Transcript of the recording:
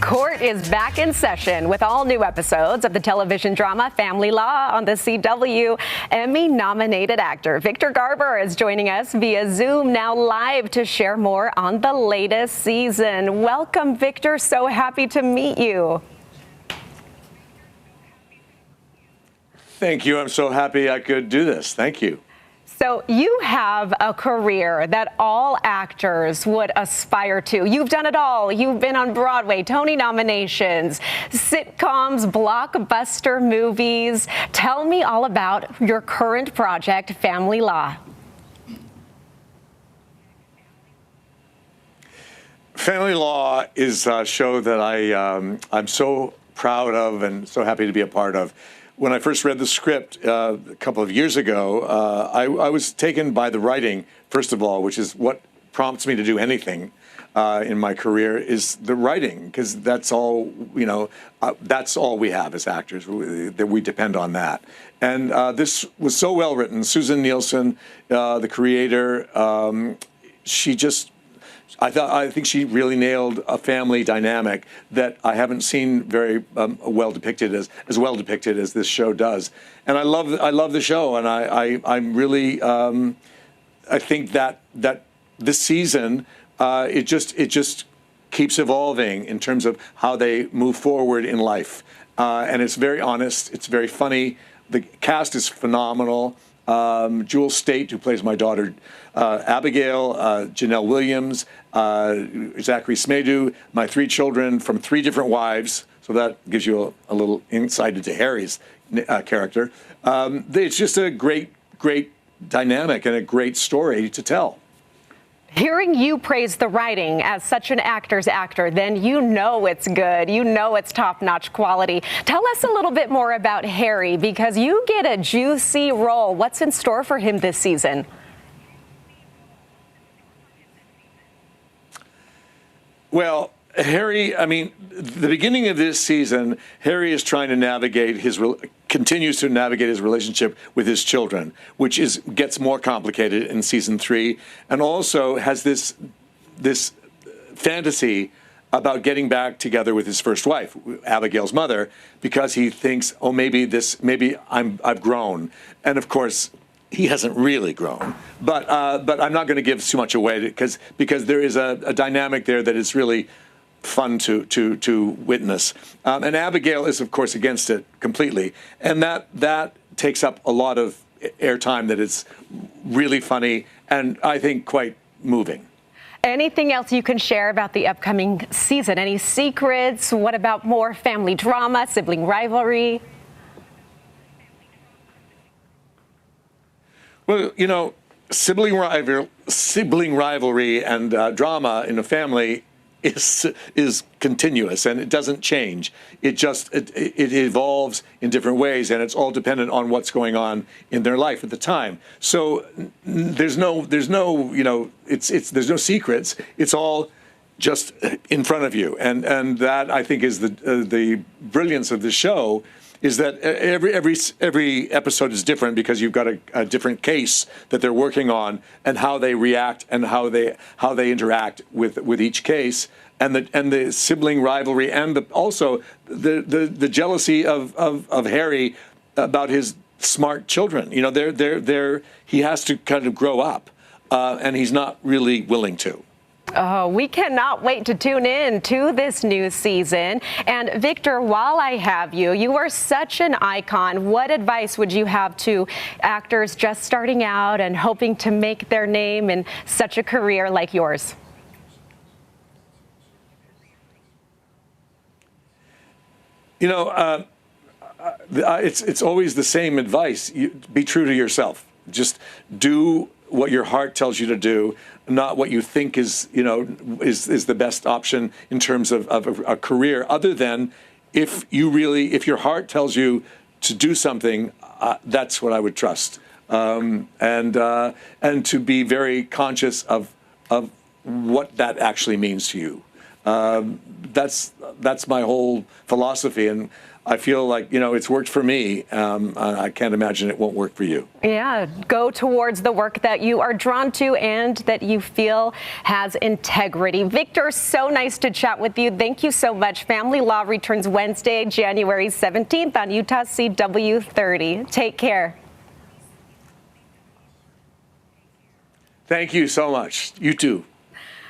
Court is back in session with all new episodes of the television drama Family Law on the CW. Emmy-nominated actor Victor Garber is joining us via Zoom now live to share more on the latest season. Welcome, Victor. So happy to meet you. Thank you. I'm so happy I could do this. Thank you. So you have a career that all actors would aspire to. You've done it all. You've been on Broadway, Tony nominations, sitcoms, blockbuster movies. Tell me all about your current project, Family Law. Family Law is a show that I'm so proud of and so happy to be a part of. When I first read the script a couple of years ago, I was taken by the writing, first of all, which is what prompts me to do anything in my career, is the writing, because that's all, that's all we have as actors, that we depend on that. And this was so well written. Susan Nielsen, the creator, I think she really nailed a family dynamic that I haven't seen very well depicted as well depicted as this show does. And I love the show, and I'm really I think that this season it just keeps evolving in terms of how they move forward in life, and it's very honest, it's very funny. The cast is phenomenal. Jewel State, who plays my daughter Abigail, Janelle Williams, Zachary Smedu, my three children from three different wives. So that gives you a little insight into Harry's character. It's just a great dynamic and a great story to tell. Hearing you praise the writing as such an actor's actor, then you know it's good. You know it's top-notch quality. Tell us a little bit more about Harry, because you get a juicy role. What's in store for him this season? Well, Harry, I mean, the beginning of this season, Harry is trying to continues to navigate his relationship with his children, which gets more complicated in season 3, and also has this fantasy about getting back together with his first wife, Abigail's mother, because he thinks, oh, maybe I've grown, and of course, he hasn't really grown, but I'm not going to give too much away because there is a dynamic there that is really fun to witness. And Abigail is, of course, against it completely, and that takes up a lot of airtime. That is really funny and I think quite moving. Anything else you can share about the upcoming season? Any secrets? What about more family drama, sibling rivalry? Well, sibling rivalry and drama in a family is continuous, and it doesn't change. It evolves in different ways, and it's all dependent on what's going on in their life at the time. So there's no secrets. It's all just in front of you, and that I think is the brilliance of the show. Is that every episode is different because you've got a different case that they're working on, and how they react and how they interact with each case, and the sibling rivalry, and also the jealousy of Harry about his smart children. He has to kind of grow up, and he's not really willing to. Oh, we cannot wait to tune in to this new season. And Victor, while I have you, you are such an icon. What advice would you have to actors just starting out and hoping to make their name in such a career like yours? It's always the same advice. Be true to yourself. Just do what your heart tells you to do, not what you think is the best option in terms of a career, other than if your heart tells you to do something, that's what I would trust. And to be very conscious of what that actually means to you. That's that's my whole philosophy, and I feel like, it's worked for me. I can't imagine it won't work for you. Yeah, go towards the work that you are drawn to and that you feel has integrity. Victor, so nice to chat with you. Thank you so much. Family Law returns Wednesday, January 17th on Utah CW 30. Take care. Thank you so much. You too.